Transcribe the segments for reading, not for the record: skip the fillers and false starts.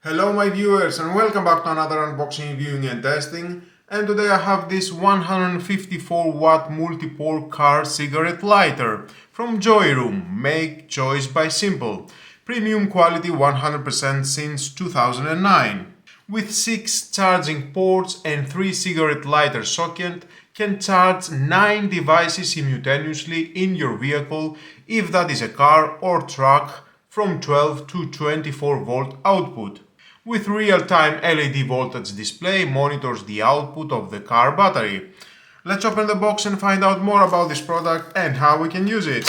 Hello my viewers and welcome back to another unboxing, viewing and testing. And today I have this 154 watt multi-port car cigarette lighter from Joyroom, make choice by Simple. Premium quality 100% since 2009. With 6 charging ports and 3 cigarette lighter sockets, can charge 9 devices simultaneously in your vehicle if that is a car or truck from 12 to 24 volt output. With real-time LED voltage display monitors the output of the car battery. Let's open the box and find out more about this product and how we can use it.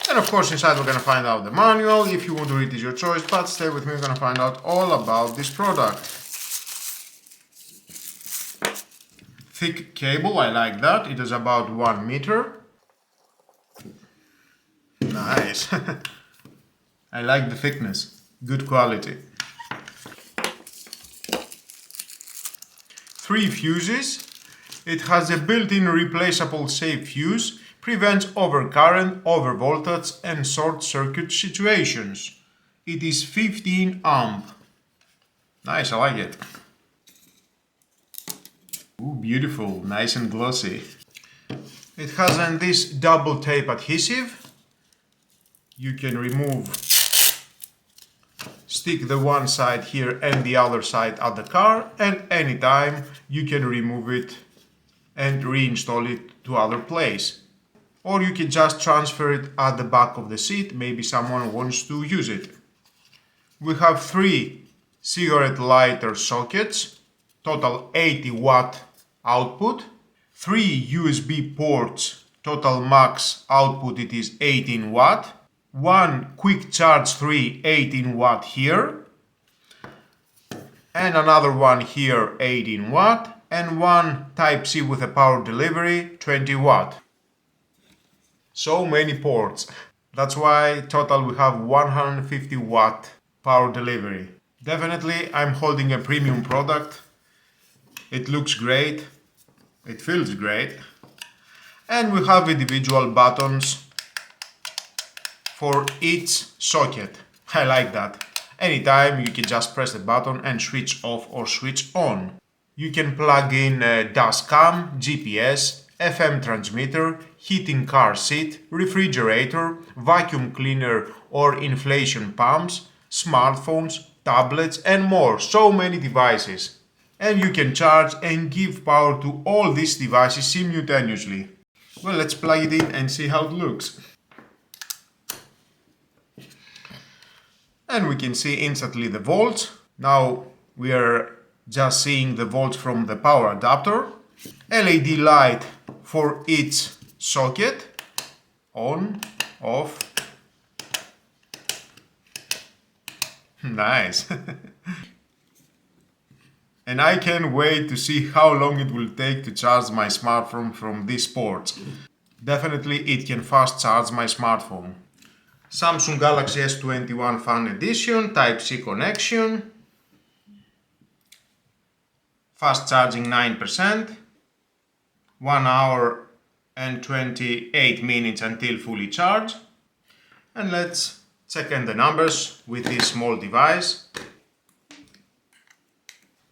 And of course inside we're gonna find out the manual. If you want to read it is your choice, but stay with me, we're gonna find out all about this product. Thick cable, I like that. It is about 1 meter. Nice. I like the thickness. Good quality. 3 fuses. It has a built-in replaceable safe fuse. Prevents overcurrent, overvoltage and short circuit situations. It is 15 amp. Nice, I like it. Ooh, beautiful, nice and glossy. It has this double tape adhesive. You can stick the one side here and the other side at the car, and anytime you can remove it and reinstall it to other place. Or you can just transfer it at the back of the seat, maybe someone wants to use it. We have 3 cigarette lighter sockets, total 80 watt output, 3 USB ports, total max output it is 18 watt, 1 quick charge 3 18 watt here, and another one here 18 watt, and 1 type C with a power delivery 20 watt. So many ports. That's why total we have 150 watt power delivery. Definitely I'm holding a premium product. It looks great, it feels great, and we have individual buttons for each socket. I like that. Anytime you can just press the button and switch off or switch on. You can plug in dash cam, GPS, FM transmitter, heating car seat, refrigerator, vacuum cleaner or inflation pumps, smartphones, tablets and more. So many devices. And you can charge and give power to all these devices simultaneously. Well, let's plug it in and see how it looks. And we can see instantly the volts. Now we are just seeing the volts from the power adapter. LED light for each socket. On, off. Nice. And I can't wait to see how long it will take to charge my smartphone from these ports. Definitely it can fast charge my smartphone. Samsung Galaxy S21 Fan Edition, Type C connection. Fast charging 9%. 1 hour and 28 minutes until fully charged. And let's check in the numbers with this small device.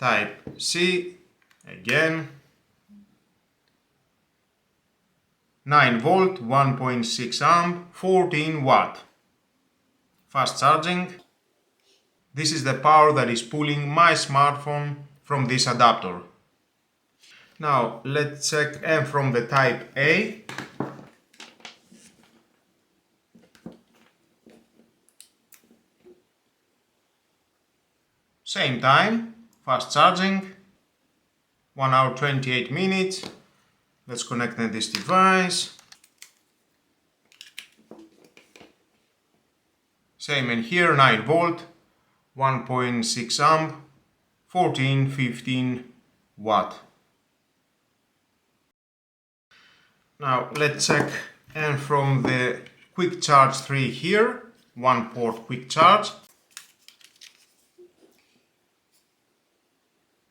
Type C, again, 9 volt, 1.6 amp, 14 watt. Fast charging. This is the power that is pulling my smartphone from this adapter. Now let's check and from the Type A. Same time. Fast charging, 1 hour 28 minutes. Let's connect this device. Same in here, 9 volt, 1.6 amp, 15 watt. Now let's check and from the quick charge 3 here, 1 port quick charge.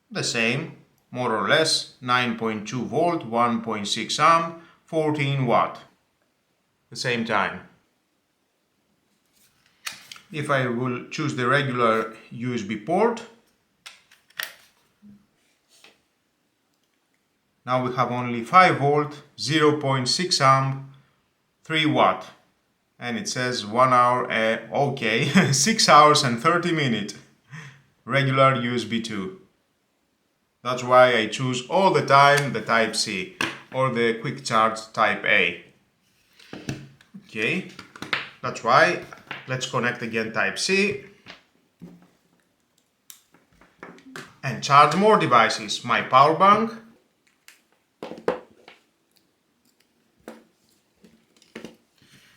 The same, more or less 9.2 volt, 1.6 amp, 14 watt. The same time. If I will choose the regular USB port, now we have only 5 volt, 0.6 amp, 3 watt. And it says 1 hour, okay, 6 hours and 30 minutes. Regular USB 2. That's why I choose all the time the Type C or the quick charge Type A. Okay, that's why. Let's connect again Type C and charge more devices. My power bank,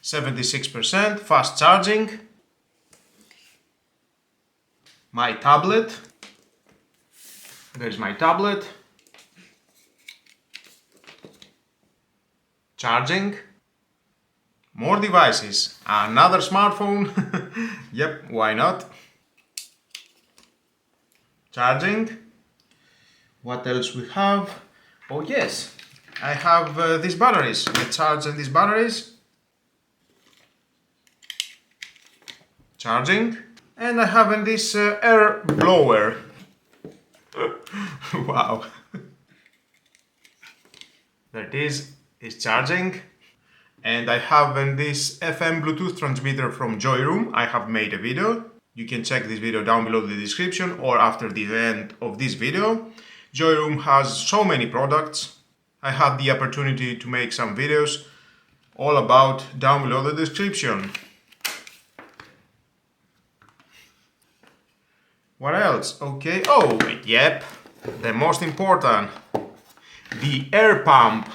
%, fast charging. My tablet, there's my tablet, charging. More devices, another smartphone, yep, why not? Charging. What else we have? Oh yes, I have these batteries. Let's charge these batteries. Charging. And I have this air blower. Wow. There it is, it's charging. And I have this FM Bluetooth transmitter from Joyroom. I have made a video. You can check this video down below in the description or after the end of this video. Joyroom has so many products. I had the opportunity to make some videos all about down below the description. What else? Okay, oh, yep, the most important. The air pump.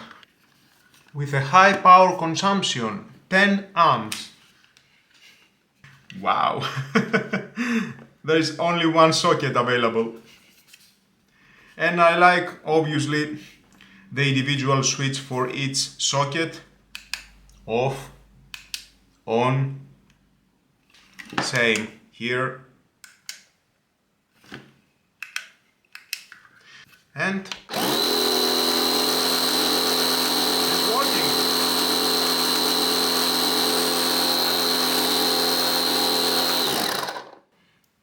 With a high power consumption, 10 amps. Wow. There is only one socket available. And I like, obviously, the individual switch for each socket. Off, on, same here. And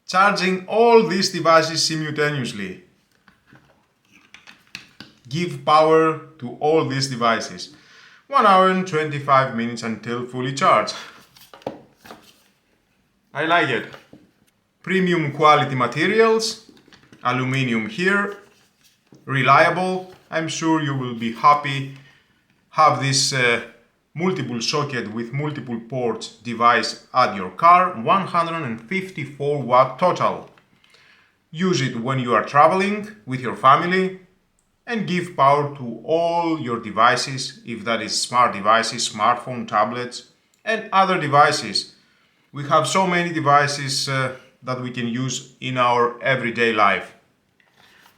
charging all these devices simultaneously. Give power to all these devices. 1 hour and 25 minutes until fully charged. I like it. Premium quality materials, aluminum here, reliable. I'm sure you will be happy. Have this multiple socket with multiple ports device at your car, 154 watt total. Use it when you are traveling with your family and give power to all your devices, if that is smart devices, smartphone, tablets and other devices. We have so many devices that we can use in our everyday life.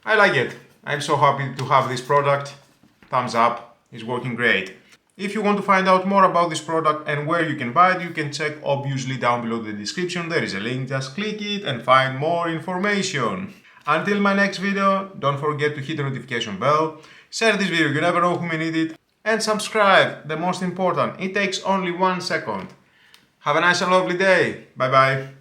I like it. I'm so happy to have this product. Thumbs up, it's working great. If you want to find out more about this product and where you can buy it, you can check obviously down below the description. There is a link, just click it and find more information. Until my next video, don't forget to hit the notification bell, share this video, you never know who may need it, and subscribe, the most important, it takes only 1 second. Have a nice and lovely day, bye bye.